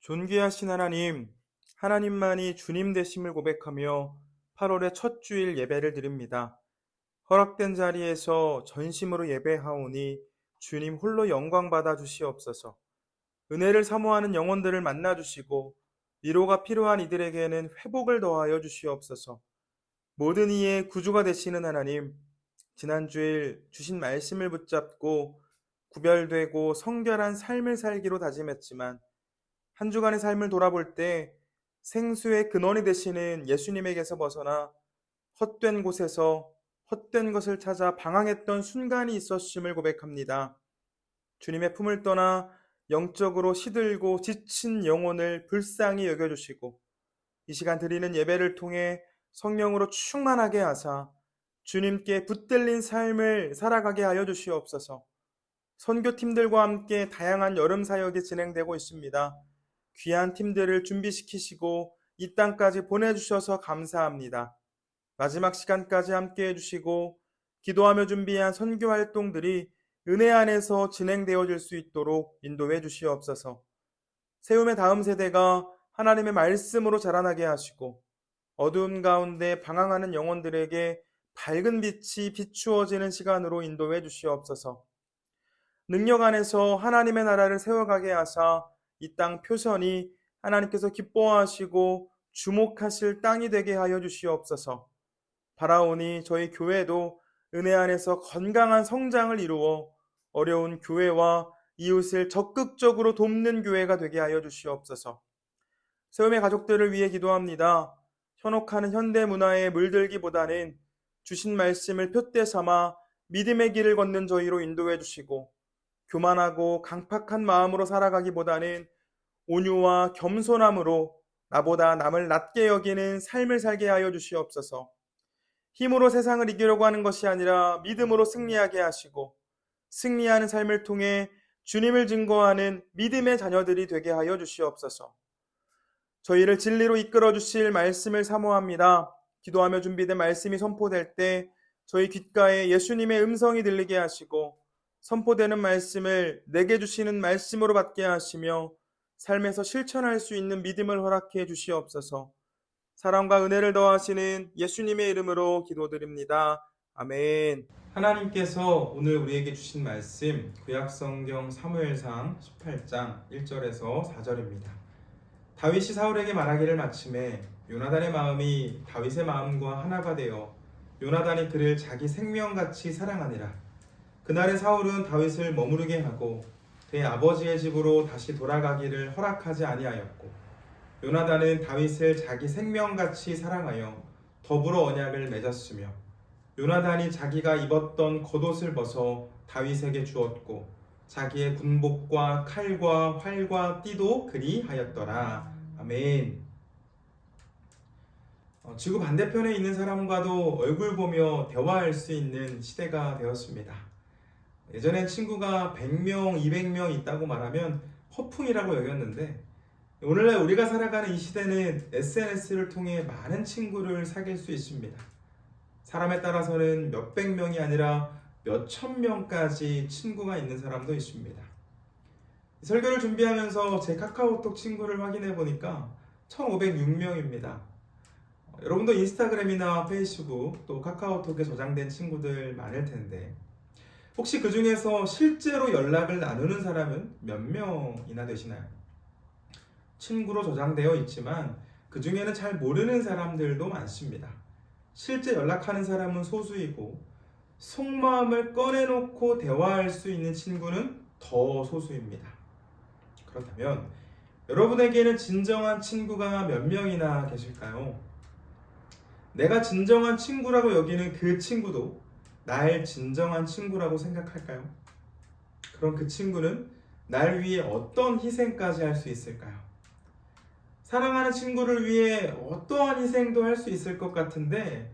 존귀하신 하나님, 하나님만이 주님 되심을 고백하며 8월의 첫 주일 예배를 드립니다. 허락된 자리에서 전심으로 예배하오니 주님 홀로 영광 받아 주시옵소서. 은혜를 사모하는 영혼들을 만나 주시고 위로가 필요한 이들에게는 회복을 더하여 주시옵소서. 모든 이의 구주가 되시는 하나님, 지난 주일 주신 말씀을 붙잡고 구별되고 성결한 삶을 살기로 다짐했지만 한 주간의 삶을 돌아볼 때 생수의 근원이 되시는 예수님에게서 벗어나 헛된 곳에서 헛된 것을 찾아 방황했던 순간이 있었음을 고백합니다. 주님의 품을 떠나 영적으로 시들고 지친 영혼을 불쌍히 여겨주시고 이 시간 드리는 예배를 통해 성령으로 충만하게 하사 주님께 붙들린 삶을 살아가게 하여 주시옵소서. 선교팀들과 함께 다양한 여름 사역이 진행되고 있습니다. 귀한 팀들을 준비시키시고 이 땅까지 보내주셔서 감사합니다. 마지막 시간까지 함께 해주시고 기도하며 준비한 선교 활동들이 은혜 안에서 진행되어질 수 있도록 인도해 주시옵소서. 세움의 다음 세대가 하나님의 말씀으로 자라나게 하시고 어두움 가운데 방황하는 영혼들에게 밝은 빛이 비추어지는 시간으로 인도해 주시옵소서. 능력 안에서 하나님의 나라를 세워가게 하사 이 땅 표선이 하나님께서 기뻐하시고 주목하실 땅이 되게 하여 주시옵소서. 바라오니 저희 교회도 은혜 안에서 건강한 성장을 이루어 어려운 교회와 이웃을 적극적으로 돕는 교회가 되게 하여 주시옵소서. 세움의 가족들을 위해 기도합니다. 현혹하는 현대 문화에 물들기보다는 주신 말씀을 표대 삼아 믿음의 길을 걷는 저희로 인도해 주시고 교만하고 강팍한 마음으로 살아가기보다는 온유와 겸손함으로 나보다 남을 낮게 여기는 삶을 살게 하여 주시옵소서. 힘으로 세상을 이기려고 하는 것이 아니라 믿음으로 승리하게 하시고 승리하는 삶을 통해 주님을 증거하는 믿음의 자녀들이 되게 하여 주시옵소서. 저희를 진리로 이끌어 주실 말씀을 사모합니다. 기도하며 준비된 말씀이 선포될 때 저희 귓가에 예수님의 음성이 들리게 하시고 선포되는 말씀을 내게 주시는 말씀으로 받게 하시며 삶에서 실천할 수 있는 믿음을 허락해 주시옵소서. 사랑과 은혜를 더하시는 예수님의 이름으로 기도드립니다. 아멘. 하나님께서 오늘 우리에게 주신 말씀 구약성경 사무엘상 18장 1절에서 4절입니다. 다윗이 사울에게 말하기를 마침에 요나단의 마음이 다윗의 마음과 하나가 되어 요나단이 그를 자기 생명같이 사랑하니라. 그날에 사울은 다윗을 머무르게 하고 그의 아버지의 집으로 다시 돌아가기를 허락하지 아니하였고 요나단은 다윗을 자기 생명같이 사랑하여 더불어 언약을 맺었으며 요나단이 자기가 입었던 겉옷을 벗어 다윗에게 주었고 자기의 군복과 칼과 활과 띠도 그리하였더라. 아멘. 지구 반대편에 있는 사람과도 얼굴 보며 대화할 수 있는 시대가 되었습니다. 예전엔 친구가 100명, 200명 있다고 말하면 허풍이라고 여겼는데 오늘날 우리가 살아가는 이 시대는 SNS를 통해 많은 친구를 사귈 수 있습니다. 사람에 따라서는 몇백 명이 아니라 몇천 명까지 친구가 있는 사람도 있습니다. 설교를 준비하면서 제 카카오톡 친구를 확인해 보니까 1506명입니다. 여러분도 인스타그램이나 페이스북 또 카카오톡에 저장된 친구들 많을 텐데 혹시 그 중에서 실제로 연락을 나누는 사람은 몇 명이나 되시나요? 친구로 저장되어 있지만 그 중에는 잘 모르는 사람들도 많습니다. 실제 연락하는 사람은 소수이고 속마음을 꺼내놓고 대화할 수 있는 친구는 더 소수입니다. 그렇다면 여러분에게는 진정한 친구가 몇 명이나 계실까요? 내가 진정한 친구라고 여기는 그 친구도 날 진정한 친구라고 생각할까요? 그럼 그 친구는 날 위해 어떤 희생까지 할 수 있을까요? 사랑하는 친구를 위해 어떠한 희생도 할 수 있을 것 같은데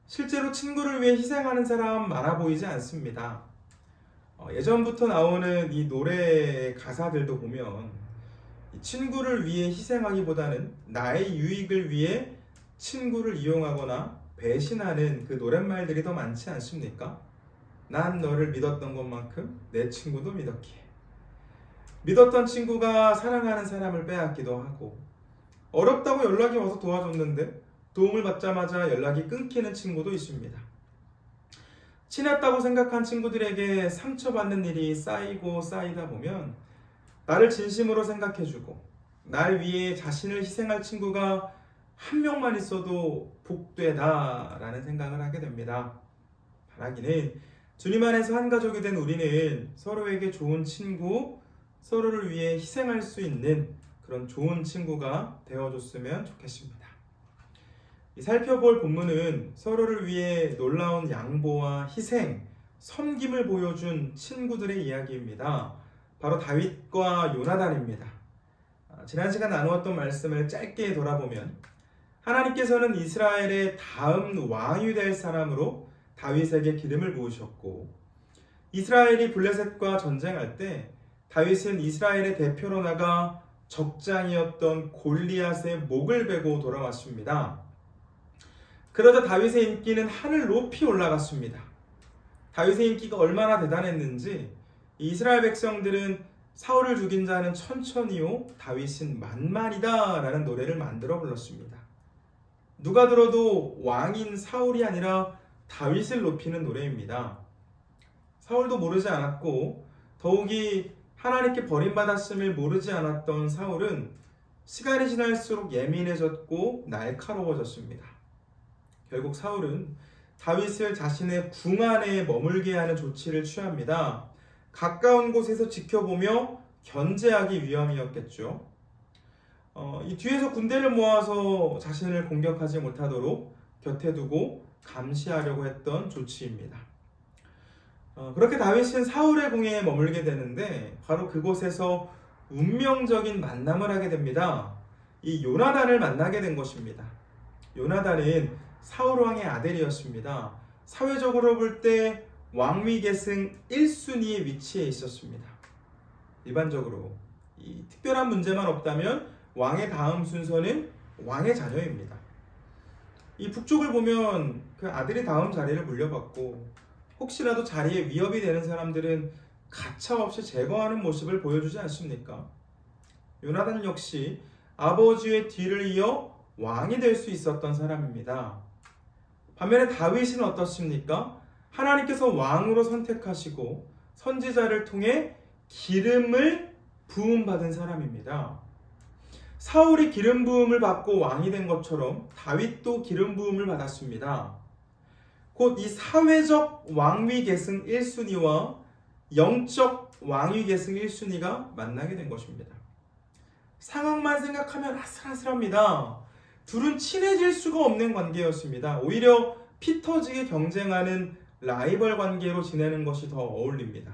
실제로 친구를 위해 희생하는 사람 많아 보이지 않습니다. 예전부터 나오는 이 노래 가사들도 보면 친구를 위해 희생하기보다는 나의 유익을 위해 친구를 이용하거나 배신하는 그 노랫말들이 더 많지 않습니까? 난 너를 믿었던 것만큼 내 친구도 믿었기에. 믿었던 친구가 사랑하는 사람을 빼앗기도 하고 어렵다고 연락이 와서 도와줬는데 도움을 받자마자 연락이 끊기는 친구도 있습니다. 친했다고 생각한 친구들에게 상처받는 일이 쌓이고 쌓이다 보면 나를 진심으로 생각해주고 날 위해 자신을 희생할 친구가 한 명만 있어도 복되다라는 생각을 하게 됩니다. 바라기는 주님 안에서 한 가족이 된 우리는 서로에게 좋은 친구, 서로를 위해 희생할 수 있는 그런 좋은 친구가 되어줬으면 좋겠습니다. 살펴볼 본문은 서로를 위해 놀라운 양보와 희생, 섬김을 보여준 친구들의 이야기입니다. 바로 다윗과 요나단입니다. 지난 시간 나누었던 말씀을 짧게 돌아보면 하나님께서는 이스라엘의 다음 왕이 될 사람으로 다윗에게 기름을 부으셨고 이스라엘이 블레셋과 전쟁할 때 다윗은 이스라엘의 대표로 나가 적장이었던 골리앗의 목을 베고 돌아왔습니다. 그러자 다윗의 인기는 하늘 높이 올라갔습니다. 다윗의 인기가 얼마나 대단했는지 이스라엘 백성들은 사울을 죽인 자는 천천히요 다윗은 만만이다 라는 노래를 만들어 불렀습니다. 누가 들어도 왕인 사울이 아니라 다윗을 높이는 노래입니다. 사울도 모르지 않았고 더욱이 하나님께 버림받았음을 모르지 않았던 사울은 시간이 지날수록 예민해졌고 날카로워졌습니다. 결국 사울은 다윗을 자신의 궁 안에 머물게 하는 조치를 취합니다. 가까운 곳에서 지켜보며 견제하기 위함이었겠죠. 이 뒤에서 군대를 모아서 자신을 공격하지 못하도록 곁에 두고 감시하려고 했던 조치입니다. 그렇게 다윗은 사울의 궁에 머물게 되는데 바로 그곳에서 운명적인 만남을 하게 됩니다. 이 요나단을 만나게 된 것입니다. 요나단은 사울 왕의 아들이었습니다. 사회적으로 볼 때 왕위 계승 1순위에 위치해 있었습니다. 일반적으로 이 특별한 문제만 없다면 왕의 다음 순서는 왕의 자녀입니다. 이 북쪽을 보면 그 아들이 다음 자리를 물려받고 혹시라도 자리에 위협이 되는 사람들은 가차없이 제거하는 모습을 보여주지 않습니까? 요나단 역시 아버지의 뒤를 이어 왕이 될 수 있었던 사람입니다. 반면에 다윗은 어떻습니까? 하나님께서 왕으로 선택하시고 선지자를 통해 기름을 부음받은 사람입니다. 사울이 기름 부음을 받고 왕이 된 것처럼 다윗도 기름 부음을 받았습니다. 곧 이 사회적 왕위 계승 1순위와 영적 왕위 계승 1순위가 만나게 된 것입니다. 상황만 생각하면 아슬아슬합니다. 둘은 친해질 수가 없는 관계였습니다. 오히려 피 터지게 경쟁하는 라이벌 관계로 지내는 것이 더 어울립니다.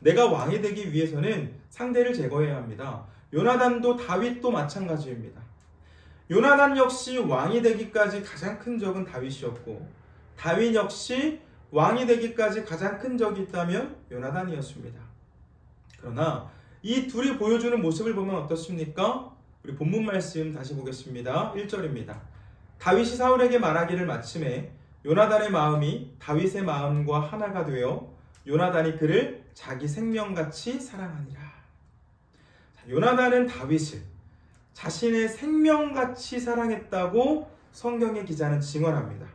내가 왕이 되기 위해서는 상대를 제거해야 합니다. 요나단도 다윗도 마찬가지입니다. 요나단 역시 왕이 되기까지 가장 큰 적은 다윗이었고 다윗 역시 왕이 되기까지 가장 큰 적이 있다면 요나단이었습니다. 그러나 이 둘이 보여주는 모습을 보면 어떻습니까? 우리 본문 말씀 다시 보겠습니다. 1절입니다. 다윗이 사울에게 말하기를 마침에 요나단의 마음이 다윗의 마음과 하나가 되어 요나단이 그를 자기 생명같이 사랑하니라. 요나단은 다윗을 자신의 생명같이 사랑했다고 성경의 기자는 증언합니다.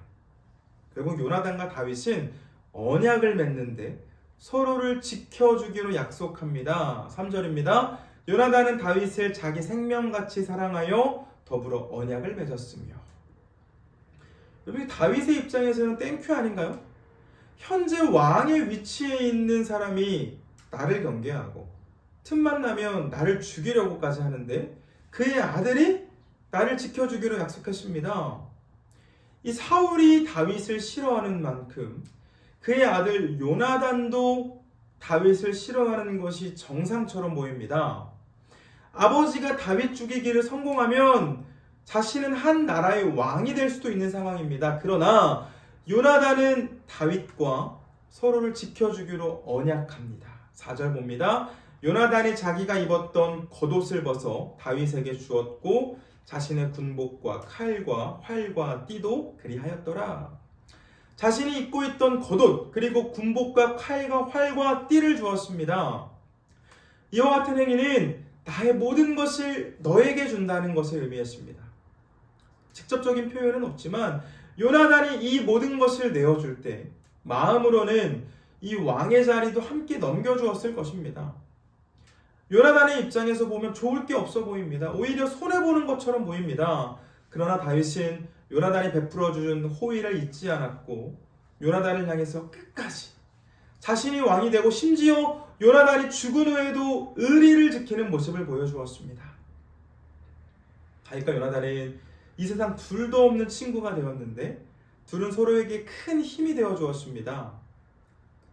결국 요나단과 다윗은 언약을 맺는데 서로를 지켜주기로 약속합니다. 3절입니다. 요나단은 다윗을 자기 생명같이 사랑하여 더불어 언약을 맺었으며. 여러분, 다윗의 입장에서는 땡큐 아닌가요? 현재 왕의 위치에 있는 사람이 나를 경계하고 틈만 나면 나를 죽이려고까지 하는데 그의 아들이 나를 지켜주기로 약속했습니다. 이 사울이 다윗을 싫어하는 만큼 그의 아들 요나단도 다윗을 싫어하는 것이 정상처럼 보입니다. 아버지가 다윗 죽이기를 성공하면 자신은 한 나라의 왕이 될 수도 있는 상황입니다. 그러나 요나단은 다윗과 서로를 지켜주기로 언약합니다. 4절 봅니다. 요나단이 자기가 입었던 겉옷을 벗어 다윗에게 주었고 자신의 군복과 칼과 활과 띠도 그리하였더라. 자신이 입고 있던 겉옷 그리고 군복과 칼과 활과 띠를 주었습니다. 이와 같은 행위는 나의 모든 것을 너에게 준다는 것을 의미했습니다. 직접적인 표현은 없지만 요나단이 이 모든 것을 내어줄 때 마음으로는 이 왕의 자리도 함께 넘겨주었을 것입니다. 요나단의 입장에서 보면 좋을 게 없어 보입니다. 오히려 손해보는 것처럼 보입니다. 그러나 다윗은 요나단이 베풀어준 호의를 잊지 않았고 요나단을 향해서 끝까지 자신이 왕이 되고 심지어 요나단이 죽은 후에도 의리를 지키는 모습을 보여주었습니다. 다윗과 요나단은 이 세상 둘도 없는 친구가 되었는데 둘은 서로에게 큰 힘이 되어 주었습니다.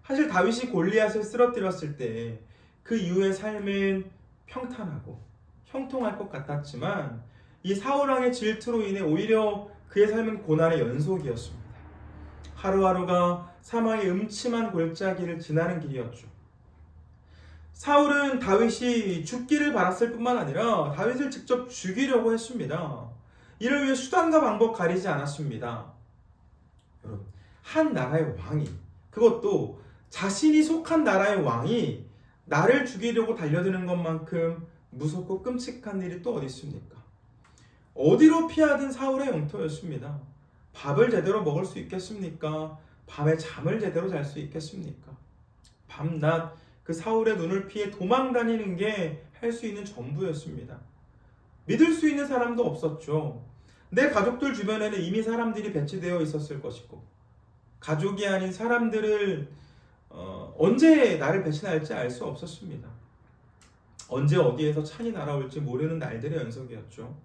사실 다윗이 골리앗을 쓰러뜨렸을 때 그 이후의 삶은 평탄하고 형통할 것 같았지만 이 사울왕의 질투로 인해 오히려 그의 삶은 고난의 연속이었습니다. 하루하루가 사망의 음침한 골짜기를 지나는 길이었죠. 사울은 다윗이 죽기를 바랐을 뿐만 아니라 다윗을 직접 죽이려고 했습니다. 이를 위해 수단과 방법 가리지 않았습니다. 여러분, 한 나라의 왕이, 그것도 자신이 속한 나라의 왕이 나를 죽이려고 달려드는 것만큼 무섭고 끔찍한 일이 또 어디 있습니까? 어디로 피하든 사울의 영토였습니다. 밥을 제대로 먹을 수 있겠습니까? 밤에 잠을 제대로 잘 수 있겠습니까? 밤낮 그 사울의 눈을 피해 도망 다니는 게 할 수 있는 전부였습니다. 믿을 수 있는 사람도 없었죠. 내 가족들 주변에는 이미 사람들이 배치되어 있었을 것이고 가족이 아닌 사람들을 언제 나를 배신할지 알 수 없었습니다. 언제 어디에서 찬이 날아올지 모르는 날들의 연속이었죠.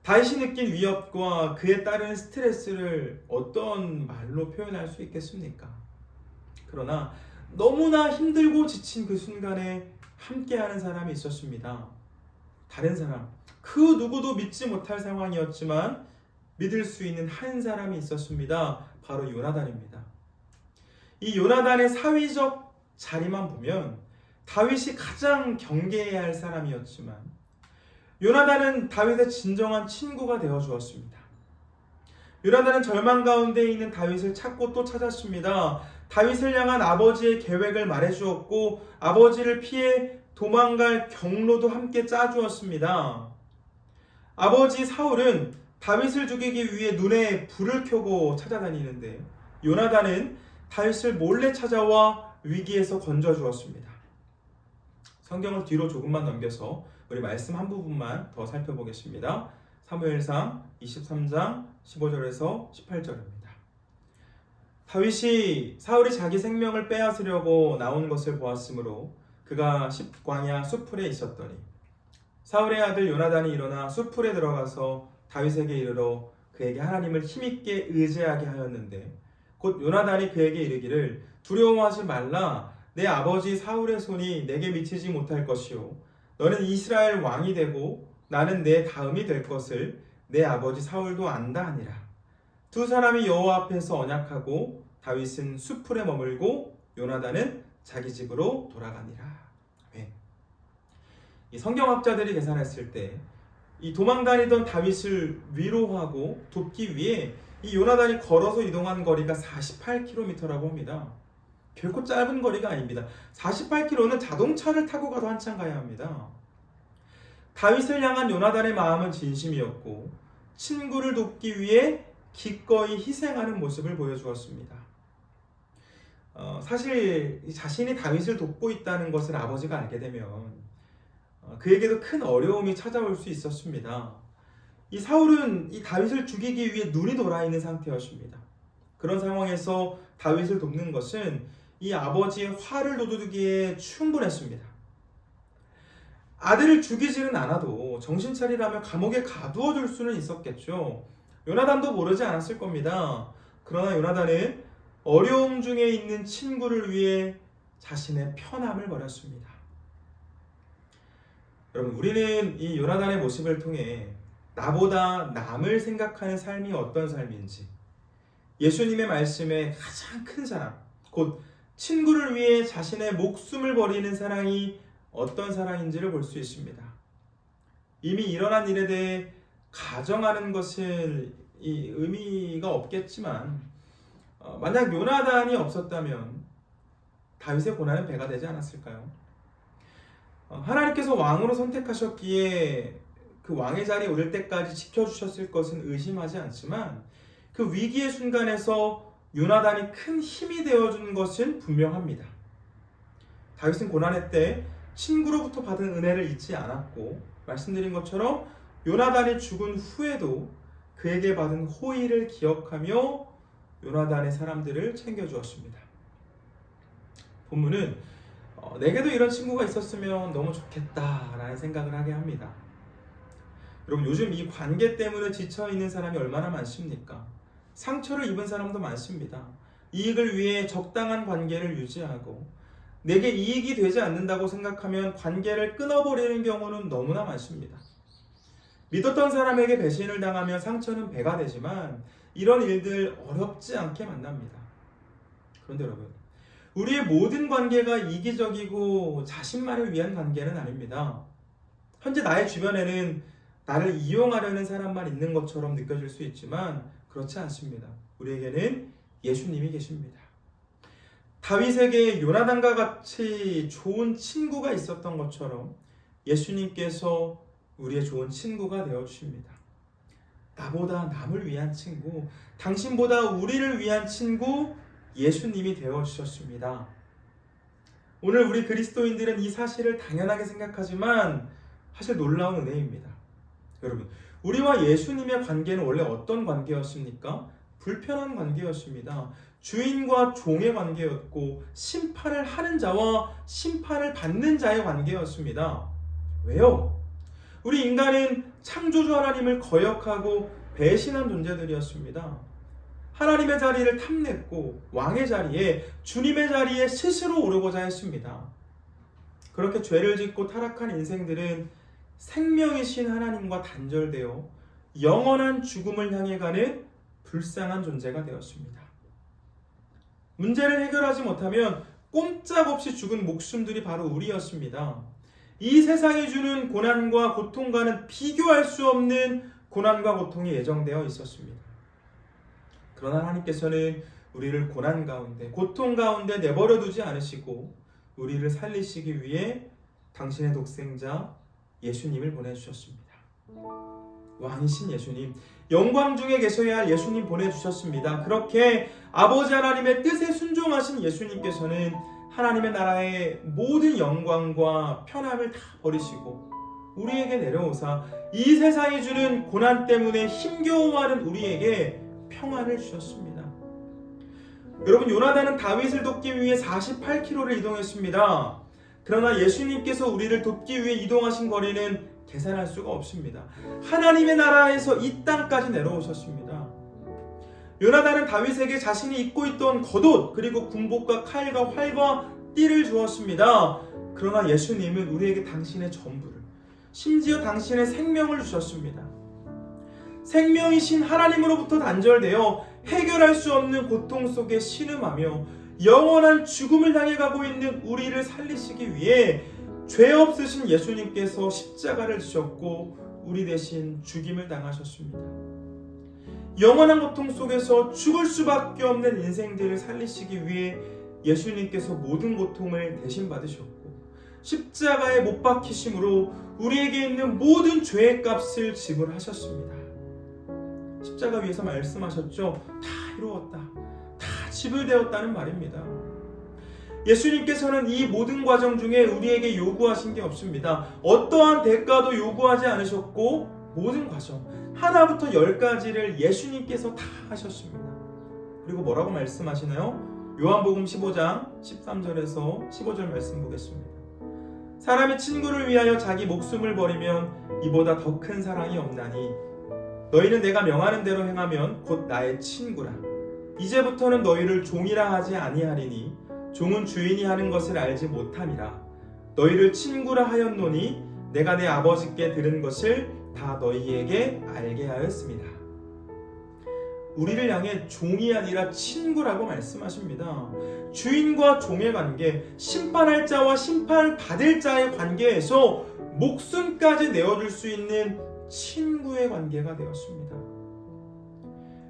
다윗이 느낀 위협과 그에 따른 스트레스를 어떤 말로 표현할 수 있겠습니까? 그러나 너무나 힘들고 지친 그 순간에 함께하는 사람이 있었습니다. 다른 사람, 그 누구도 믿지 못할 상황이었지만 믿을 수 있는 한 사람이 있었습니다. 바로 요나단입니다. 이 요나단의 사회적 자리만 보면 다윗이 가장 경계해야 할 사람이었지만 요나단은 다윗의 진정한 친구가 되어 주었습니다. 요나단은 절망 가운데 있는 다윗을 찾고 또 찾았습니다. 다윗을 향한 아버지의 계획을 말해주었고 아버지를 피해 도망갈 경로도 함께 짜주었습니다. 아버지 사울은 다윗을 죽이기 위해 눈에 불을 켜고 찾아다니는데 요나단은 다윗을 몰래 찾아와 위기에서 건져주었습니다. 성경을 뒤로 조금만 넘겨서 우리 말씀 한 부분만 더 살펴보겠습니다. 사무엘상 23장 15절에서 18절입니다. 다윗이 사울이 자기 생명을 빼앗으려고 나온 것을 보았으므로 그가 광야 숲풀에 있었더니 사울의 아들 요나단이 일어나 숲풀에 들어가서 다윗에게 이르러 그에게 하나님을 힘있게 의지하게 하였는데 곧 요나단이 그에게 이르기를 두려워하지 말라. 내 아버지 사울의 손이 내게 미치지 못할 것이요 너는 이스라엘 왕이 되고 나는 내 다음이 될 것을 내 아버지 사울도 안다 하니라. 두 사람이 여호와 앞에서 언약하고 다윗은 숲풀에 머물고 요나단은 자기 집으로 돌아가니라. 이 성경학자들이 계산했을 때 이 도망다니던 다윗을 위로하고 돕기 위해 이 요나단이 걸어서 이동한 거리가 48km라고 합니다. 결코 짧은 거리가 아닙니다. 48km는 자동차를 타고 가도 한참 가야 합니다. 다윗을 향한 요나단의 마음은 진심이었고 친구를 돕기 위해 기꺼이 희생하는 모습을 보여주었습니다. 사실 자신이 다윗을 돕고 있다는 것을 아버지가 알게 되면 그에게도 큰 어려움이 찾아올 수 있었습니다. 이 사울은 이 다윗을 죽이기 위해 눈이 돌아 있는 상태였습니다. 그런 상황에서 다윗을 돕는 것은 이 아버지의 화를 돋우기에 충분했습니다. 아들을 죽이지는 않아도 정신 차리라며 감옥에 가두어 둘 수는 있었겠죠. 요나단도 모르지 않았을 겁니다. 그러나 요나단은 어려움 중에 있는 친구를 위해 자신의 편함을 버렸습니다. 여러분, 우리는 이 요나단의 모습을 통해 나보다 남을 생각하는 삶이 어떤 삶인지, 예수님의 말씀에 가장 큰 사랑, 곧 친구를 위해 자신의 목숨을 버리는 사랑이 어떤 사랑인지를 볼 수 있습니다. 이미 일어난 일에 대해 가정하는 것은 의미가 없겠지만 만약 요나단이 없었다면 다윗의 고난은 배가 되지 않았을까요? 하나님께서 왕으로 선택하셨기에 그 왕의 자리에 오를 때까지 지켜주셨을 것은 의심하지 않지만 그 위기의 순간에서 요나단이 큰 힘이 되어준 것은 분명합니다. 다윗은 고난의 때 친구로부터 받은 은혜를 잊지 않았고 말씀드린 것처럼 요나단이 죽은 후에도 그에게 받은 호의를 기억하며 요나단의 사람들을 챙겨주었습니다. 본문은 내게도 이런 친구가 있었으면 너무 좋겠다라는 생각을 하게 합니다. 여러분, 요즘 이 관계 때문에 지쳐있는 사람이 얼마나 많습니까? 상처를 입은 사람도 많습니다. 이익을 위해 적당한 관계를 유지하고 내게 이익이 되지 않는다고 생각하면 관계를 끊어버리는 경우는 너무나 많습니다. 믿었던 사람에게 배신을 당하면 상처는 배가 되지만 이런 일들 어렵지 않게 만납니다. 그런데 여러분, 우리의 모든 관계가 이기적이고 자신만을 위한 관계는 아닙니다. 현재 나의 주변에는 나를 이용하려는 사람만 있는 것처럼 느껴질 수 있지만 그렇지 않습니다. 우리에게는 예수님이 계십니다. 다윗에게 요나단과 같이 좋은 친구가 있었던 것처럼 예수님께서 우리의 좋은 친구가 되어주십니다. 나보다 남을 위한 친구, 당신보다 우리를 위한 친구, 예수님이 되어주셨습니다. 오늘 우리 그리스도인들은 이 사실을 당연하게 생각하지만 사실 놀라운 은혜입니다. 여러분, 우리와 예수님의 관계는 원래 어떤 관계였습니까? 불편한 관계였습니다. 주인과 종의 관계였고 심판을 하는 자와 심판을 받는 자의 관계였습니다. 왜요? 우리 인간은 창조주 하나님을 거역하고 배신한 존재들이었습니다. 하나님의 자리를 탐냈고 왕의 자리에, 주님의 자리에 스스로 오르고자 했습니다. 그렇게 죄를 짓고 타락한 인생들은 생명이신 하나님과 단절되어 영원한 죽음을 향해 가는 불쌍한 존재가 되었습니다. 문제를 해결하지 못하면 꼼짝없이 죽은 목숨들이 바로 우리였습니다. 이 세상이 주는 고난과 고통과는 비교할 수 없는 고난과 고통이 예정되어 있었습니다. 그러나 하나님께서는 우리를 고난 가운데, 고통 가운데 내버려 두지 않으시고 우리를 살리시기 위해 당신의 독생자 예수님을 보내주셨습니다. 왕이신 예수님, 영광 중에 계셔야 할 예수님 보내주셨습니다. 그렇게 아버지 하나님의 뜻에 순종하신 예수님께서는 하나님의 나라의 모든 영광과 편함을 다 버리시고 우리에게 내려오사 이 세상이 주는 고난 때문에 힘겨워하는 우리에게 평안을 주셨습니다. 여러분, 요나단은 다윗을 돕기 위해 48km를 이동했습니다. 그러나 예수님께서 우리를 돕기 위해 이동하신 거리는 계산할 수가 없습니다. 하나님의 나라에서 이 땅까지 내려오셨습니다. 요나단은 다윗에게 자신이 입고 있던 겉옷, 그리고 군복과 칼과 활과 띠를 주었습니다. 그러나 예수님은 우리에게 당신의 전부를, 심지어 당신의 생명을 주셨습니다. 생명이신 하나님으로부터 단절되어 해결할 수 없는 고통 속에 신음하며 영원한 죽음을 향해 가고 있는 우리를 살리시기 위해 죄 없으신 예수님께서 십자가를 지셨고 우리 대신 죽임을 당하셨습니다. 영원한 고통 속에서 죽을 수밖에 없는 인생들을 살리시기 위해 예수님께서 모든 고통을 대신 받으셨고 십자가에 못 박히심으로 우리에게 있는 모든 죄의 값을 지불하셨습니다. 십자가 위에서 말씀하셨죠. 다 이루었다. 다 지불되었다는 말입니다. 예수님께서는 이 모든 과정 중에 우리에게 요구하신 게 없습니다. 어떠한 대가도 요구하지 않으셨고 모든 과정 하나부터 10까지를 예수님께서 다 하셨습니다. 그리고 뭐라고 말씀하시나요? 요한복음 15장 13절에서 15절 말씀 보겠습니다. 사람이 친구를 위하여 자기 목숨을 버리면 이보다 더 큰 사랑이 없나니 너희는 내가 명하는 대로 행하면 곧 나의 친구라. 이제부터는 너희를 종이라 하지 아니하리니 종은 주인이 하는 것을 알지 못함이라. 너희를 친구라 하였노니 내가 내 아버지께 들은 것을 다 너희에게 알게 하였습니다. 우리를 향해 종이 아니라 친구라고 말씀하십니다. 주인과 종의 관계, 심판할 자와 심판을 받을 자의 관계에서 목숨까지 내어줄 수 있는 친구의 관계가 되었습니다.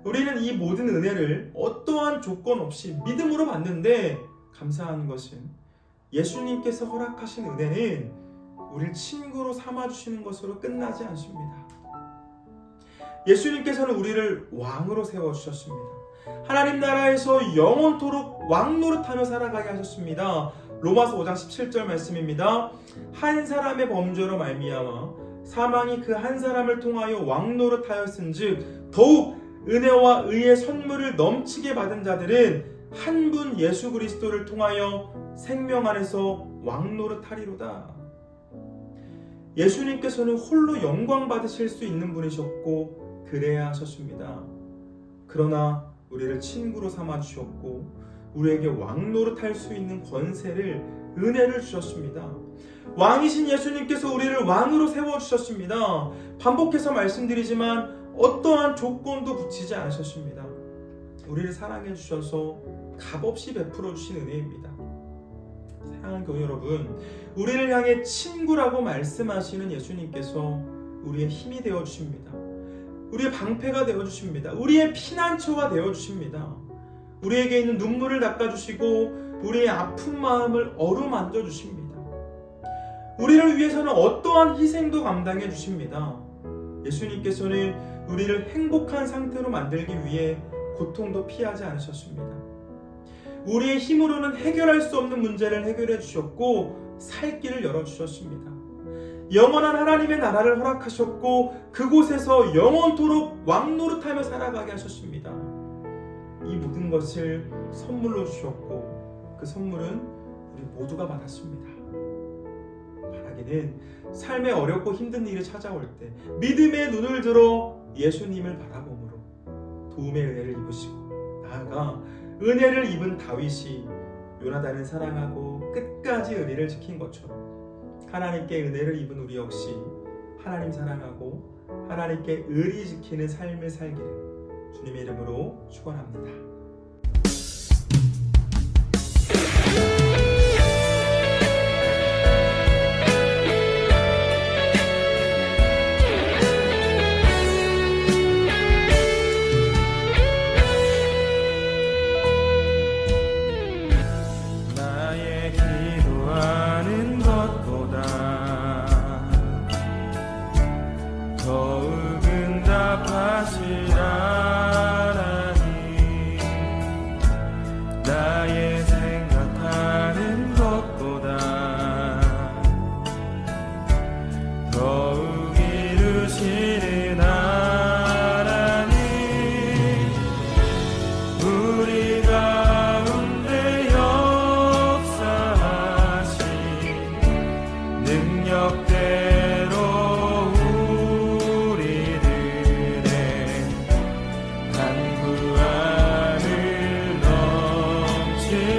우리는 이 모든 은혜를 어떠한 조건 없이 믿음으로 받는데 감사한 것은 예수님께서 허락하신 은혜는 우리를 친구로 삼아주시는 것으로 끝나지 않습니다. 예수님께서는 우리를 왕으로 세워주셨습니다. 하나님 나라에서 영원토록 왕노릇하며 살아가게 하셨습니다. 로마서 5장 17절 말씀입니다. 한 사람의 범죄로 말미암아 사망이 그 한 사람을 통하여 왕노릇하였은즉 더욱 은혜와 의의 선물을 넘치게 받은 자들은 한 분 예수 그리스도를 통하여 생명 안에서 왕노릇하리로다. 예수님께서는 홀로 영광 받으실 수 있는 분이셨고 그래야 하셨습니다. 그러나 우리를 친구로 삼아 주셨고 우리에게 왕노릇할 수 있는 권세를, 은혜를 주셨습니다. 왕이신 예수님께서 우리를 왕으로 세워주셨습니다. 반복해서 말씀드리지만 어떠한 조건도 붙이지 않으셨습니다. 우리를 사랑해 주셔서 값없이 베풀어 주신 은혜입니다. 사랑하는 교회 여러분, 우리를 향해 친구라고 말씀하시는 예수님께서 우리의 힘이 되어 주십니다. 우리의 방패가 되어 주십니다. 우리의 피난처가 되어 주십니다. 우리에게 있는 눈물을 닦아주시고 우리의 아픈 마음을 어루만져 주십니다. 우리를 위해서는 어떠한 희생도 감당해 주십니다. 예수님께서는 우리를 행복한 상태로 만들기 위해 고통도 피하지 않으셨습니다. 우리의 힘으로는 해결할 수 없는 문제를 해결해 주셨고 살 길을 열어주셨습니다. 영원한 하나님의 나라를 허락하셨고 그곳에서 영원토록 왕노릇하며 살아가게 하셨습니다. 이 모든 것을 선물로 주셨고 그 선물은 우리 모두가 받았습니다. 바라기는 삶에 어렵고 힘든 일이 찾아올 때 믿음의 눈을 들어 예수님을 바라봄으로 도움의 은혜를 입으시고 나아가 은혜를 입은 다윗이 요나단을 사랑하고 끝까지 의리를 지킨 것처럼 하나님께 은혜를 입은 우리 역시 하나님 사랑하고 하나님께 의리 지키는 삶을 살기를 주님의 이름으로 축원합니다. 나의 기도하는 것보다 더욱 응답하시라니 나의 생각하는 것보다 더욱 이루시는 하나님 우리 가운데 역사하신 능력대로 우리들의 간구함을 넘치게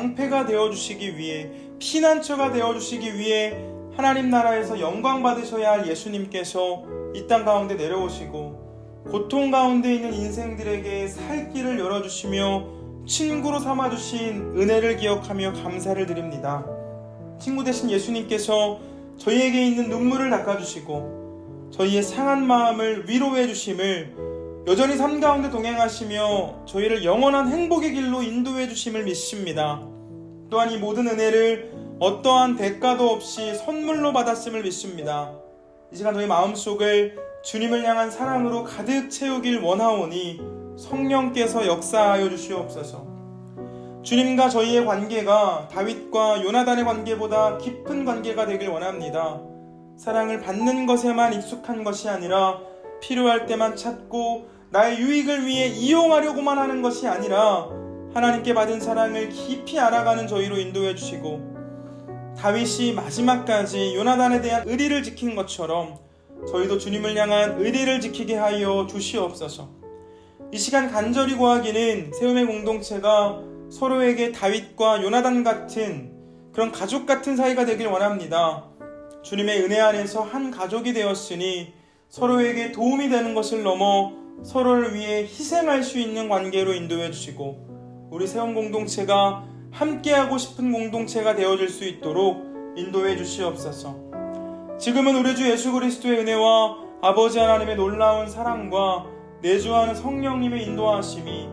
방패가 되어주시기 위해, 피난처가 되어주시기 위해 하나님 나라에서 영광 받으셔야 할 예수님께서 이 땅 가운데 내려오시고 고통 가운데 있는 인생들에게 살 길을 열어주시며 친구로 삼아주신 은혜를 기억하며 감사를 드립니다. 친구 되신 예수님께서 저희에게 있는 눈물을 닦아주시고 저희의 상한 마음을 위로해 주심을, 여전히 삶 가운데 동행하시며 저희를 영원한 행복의 길로 인도해 주심을 믿습니다. 또한 이 모든 은혜를 어떠한 대가도 없이 선물로 받았음을 믿습니다. 이 시간 저희 마음속을 주님을 향한 사랑으로 가득 채우길 원하오니 성령께서 역사하여 주시옵소서. 주님과 저희의 관계가 다윗과 요나단의 관계보다 깊은 관계가 되길 원합니다. 사랑을 받는 것에만 익숙한 것이 아니라 필요할 때만 찾고 나의 유익을 위해 이용하려고만 하는 것이 아니라 하나님께 받은 사랑을 깊이 알아가는 저희로 인도해 주시고, 다윗이 마지막까지 요나단에 대한 의리를 지킨 것처럼 저희도 주님을 향한 의리를 지키게 하여 주시옵소서. 이 시간 간절히 구하기는 세움의 공동체가 서로에게 다윗과 요나단 같은 그런 가족 같은 사이가 되길 원합니다. 주님의 은혜 안에서 한 가족이 되었으니 서로에게 도움이 되는 것을 넘어 서로를 위해 희생할 수 있는 관계로 인도해 주시고, 우리 세움 공동체가 함께하고 싶은 공동체가 되어질 수 있도록 인도해 주시옵소서. 지금은 우리 주 예수 그리스도의 은혜와 아버지 하나님의 놀라운 사랑과 내주하는 성령님의 인도하심이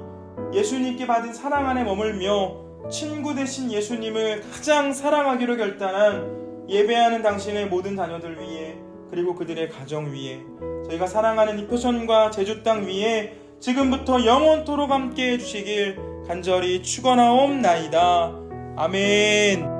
예수님께 받은 사랑 안에 머물며 친구 되신 예수님을 가장 사랑하기로 결단한 예배하는 당신의 모든 자녀들 위해, 그리고 그들의 가정 위에, 저희가 사랑하는 이 표선과 제주 땅 위에 지금부터 영원토록 함께 해주시길 간절히 축원하옵나이다. 아멘.